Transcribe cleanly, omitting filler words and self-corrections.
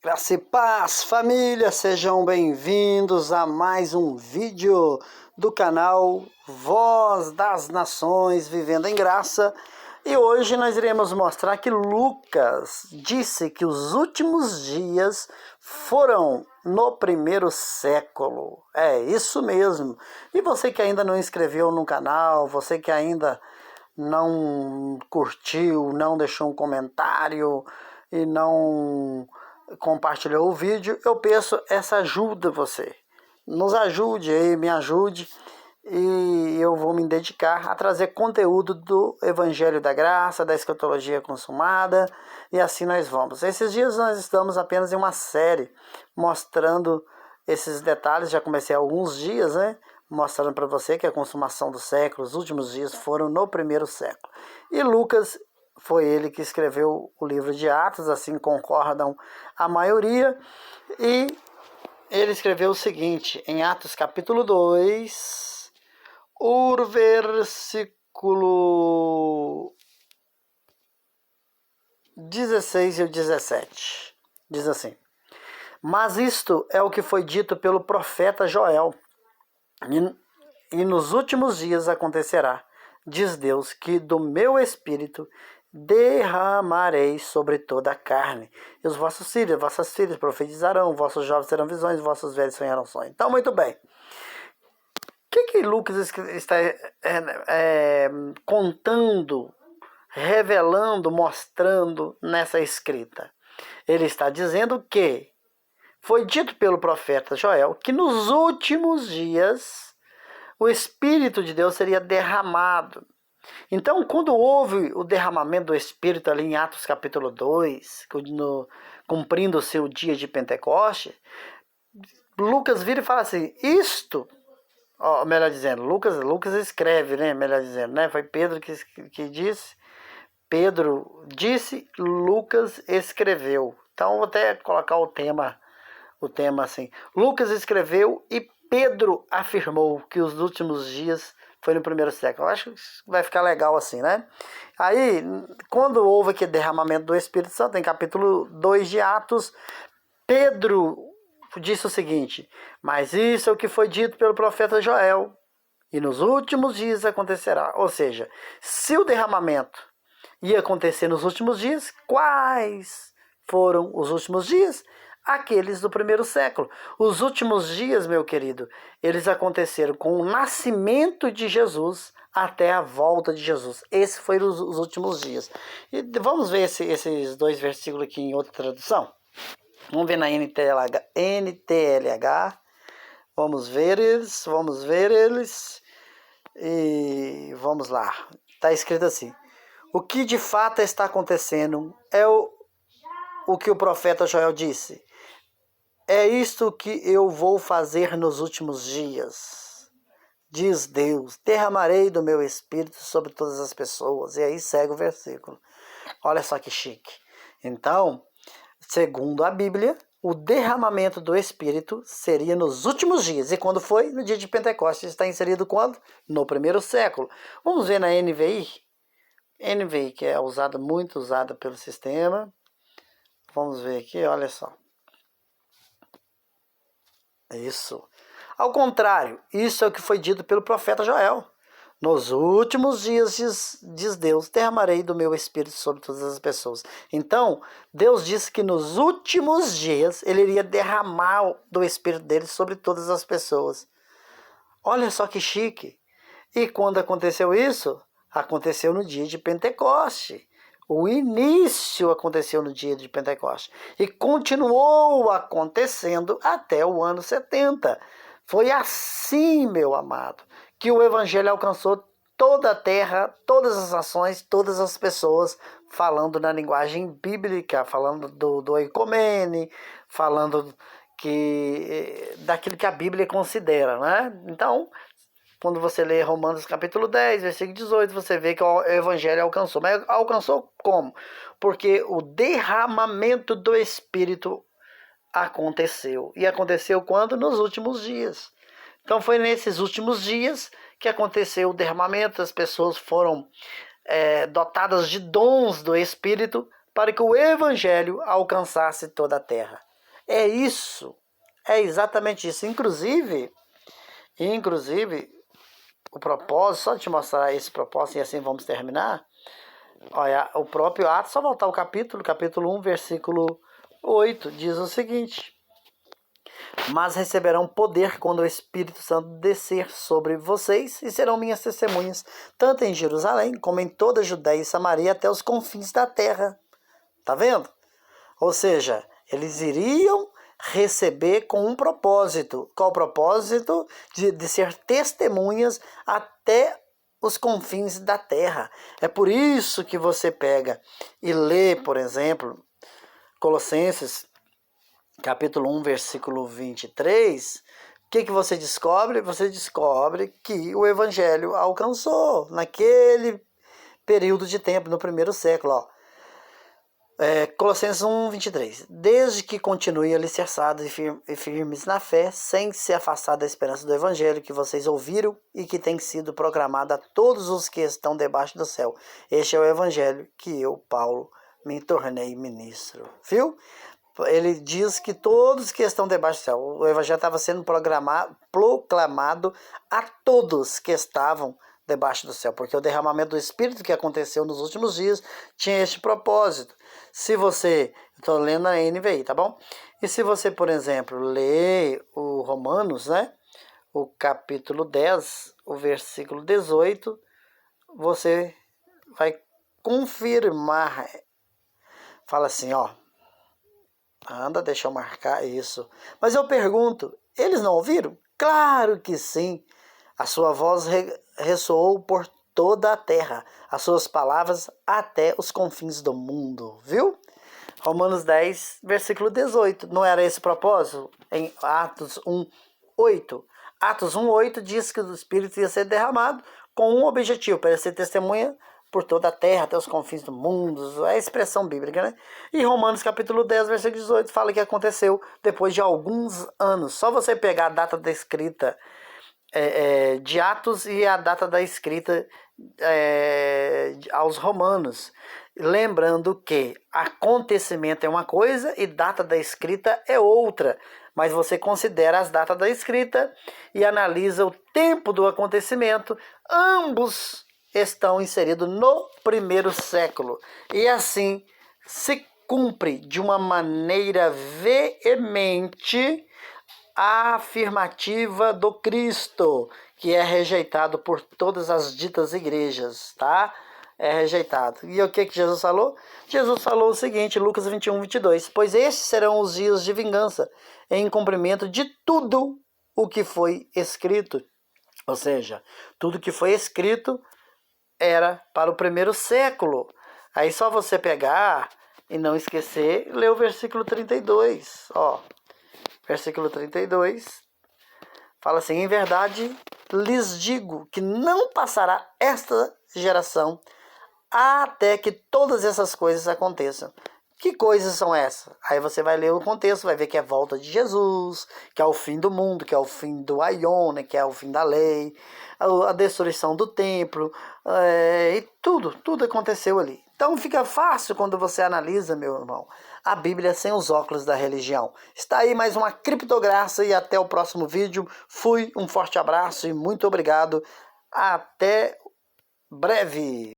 Graça e paz, família, sejam bem-vindos a mais um vídeo do canal Voz das Nações Vivendo em Graça. E hoje nós iremos mostrar que Lucas disse que os últimos dias foram no primeiro século. É isso mesmo. E você que ainda não inscreveu no canal, você que ainda não curtiu, não deixou um comentário e não compartilhou o vídeo, eu peço essa ajuda a você. Nos ajude aí, me ajude, e eu vou me dedicar a trazer conteúdo do Evangelho da Graça, da Escatologia Consumada, e assim nós vamos. Esses dias nós estamos apenas em uma série mostrando esses detalhes, já comecei há alguns dias, né? Mostrando para você que a consumação do século, os últimos dias foram no primeiro século. E Lucas foi ele que escreveu o livro de Atos, assim concordam a maioria, e ele escreveu o seguinte, em Atos capítulo 2, o versículo 16 e o 17, diz assim: Mas isto é o que foi dito pelo profeta Joel, e nos últimos dias acontecerá, diz Deus, que do meu espírito derramarei sobre toda a carne, e os vossos filhos, vossas filhas profetizarão, vossos jovens terão visões, vossos velhos sonharão sonhos. Então, muito bem. O que Lucas está contando, revelando, mostrando nessa escrita? Ele está dizendo que foi dito pelo profeta Joel que nos últimos dias o Espírito de Deus seria derramado. Então, quando houve o derramamento do Espírito ali em Atos capítulo 2, cumprindo o seu dia de Pentecoste, Lucas vira e fala assim, melhor dizendo, Lucas escreve, né? Melhor dizendo, né? Foi Pedro que disse, Pedro disse, Lucas escreveu. Então, vou até colocar o tema assim, Lucas escreveu e Pedro afirmou que os últimos dias foi no primeiro século. Eu acho que vai ficar legal assim, né? Aí, quando houve aquele derramamento do Espírito Santo, em capítulo 2 de Atos, Pedro disse o seguinte, mas isso é o que foi dito pelo profeta Joel, e nos últimos dias acontecerá. Ou seja, se o derramamento ia acontecer nos últimos dias, quais foram os últimos dias? Aqueles do primeiro século. Os últimos dias, meu querido, eles aconteceram com o nascimento de Jesus até a volta de Jesus. Esses foram os últimos dias. E vamos ver esses dois versículos aqui em outra tradução? Vamos ver na NTLH. Vamos ver eles. E vamos lá. Está escrito assim. O que de fato está acontecendo é o que o profeta Joel disse. É isto que eu vou fazer nos últimos dias, diz Deus, derramarei do meu espírito sobre todas as pessoas. E aí segue o versículo. Olha só que chique. Então, segundo a Bíblia, o derramamento do espírito seria nos últimos dias. E quando foi? No dia de Pentecostes. Está inserido quando? No primeiro século. Vamos ver na NVI. NVI, que é muito usada pelo sistema. Vamos ver aqui, olha só. Isso. Ao contrário, isso é o que foi dito pelo profeta Joel. Nos últimos dias, diz Deus, derramarei do meu espírito sobre todas as pessoas. Então, Deus disse que nos últimos dias ele iria derramar do espírito dele sobre todas as pessoas. Olha só que chique. E quando aconteceu isso? Aconteceu no dia de Pentecoste. O início aconteceu no dia de Pentecoste e continuou acontecendo até o ano 70. Foi assim, meu amado, que o Evangelho alcançou toda a terra, todas as nações, todas as pessoas, falando na linguagem bíblica, falando do ecumene, falando daquilo que a Bíblia considera, né? Então, quando você lê Romanos capítulo 10, versículo 18, você vê que o Evangelho alcançou. Mas alcançou como? Porque o derramamento do Espírito aconteceu. E aconteceu quando? Nos últimos dias. Então foi nesses últimos dias que aconteceu o derramamento. As pessoas foram dotadas de dons do Espírito para que o Evangelho alcançasse toda a terra. É isso, é exatamente isso. Inclusive, o propósito, só te mostrar esse propósito e assim vamos terminar. Olha, o próprio Atos, só voltar ao capítulo 1, versículo 8, diz o seguinte: mas receberão poder quando o Espírito Santo descer sobre vocês e serão minhas testemunhas, tanto em Jerusalém como em toda a Judéia e Samaria até os confins da terra. Tá vendo? Ou seja, eles iriam receber com um propósito. Qual o propósito? De ser testemunhas até os confins da terra. É por isso que você pega e lê, por exemplo, Colossenses capítulo 1, versículo 23, o que você descobre? Você descobre que o evangelho alcançou naquele período de tempo, no primeiro século. Ó. Colossenses 1, 23. Desde que continue alicerçados e firmes na fé, sem se afastar da esperança do evangelho que vocês ouviram e que tem sido proclamado a todos os que estão debaixo do céu. Este é o evangelho que eu, Paulo, me tornei ministro. Viu? Ele diz que todos que estão debaixo do céu, o evangelho estava sendo proclamado a todos que estavam debaixo do céu, porque o derramamento do Espírito que aconteceu nos últimos dias tinha este propósito. Se você, estou lendo a NVI, tá bom? E se você, por exemplo, lê o Romanos, né? O capítulo 10, o versículo 18, você vai confirmar. Fala assim, ó. Anda, deixa eu marcar isso. Mas eu pergunto, eles não ouviram? Claro que sim. A sua voz ressoou por toda a terra, as suas palavras até os confins do mundo, viu? Romanos 10, versículo 18. Não era esse o propósito? Em Atos 1, 8. Atos 1, 8 diz que o Espírito ia ser derramado com um objetivo, para ser testemunha por toda a terra, até os confins do mundo, é a expressão bíblica, né? E Romanos capítulo 10, versículo 18, fala que aconteceu depois de alguns anos. Só você pegar a data da escrita de Atos e a data da escrita aos Romanos. Lembrando que acontecimento é uma coisa e data da escrita é outra. Mas você considera as datas da escrita e analisa o tempo do acontecimento. Ambos estão inseridos no primeiro século. E assim se cumpre de uma maneira veemente a afirmativa do Cristo, que é rejeitado por todas as ditas igrejas, tá? É rejeitado. E o que Jesus falou? Jesus falou o seguinte, Lucas 21, 22. Pois estes serão os dias de vingança, em cumprimento de tudo o que foi escrito. Ou seja, tudo que foi escrito era para o primeiro século. Aí só você pegar e não esquecer, ler o versículo 32. Ó, versículo 32. Fala assim, em verdade lhes digo que não passará esta geração até que todas essas coisas aconteçam. Que coisas são essas? Aí você vai ler o contexto, vai ver que é a volta de Jesus, que é o fim do mundo, que é o fim do Aion, né, que é o fim da lei, a destruição do templo, e tudo aconteceu ali. Então fica fácil quando você analisa, meu irmão, a Bíblia sem os óculos da religião. Está aí mais uma criptograça e até o próximo vídeo. Fui, um forte abraço e muito obrigado. Até breve.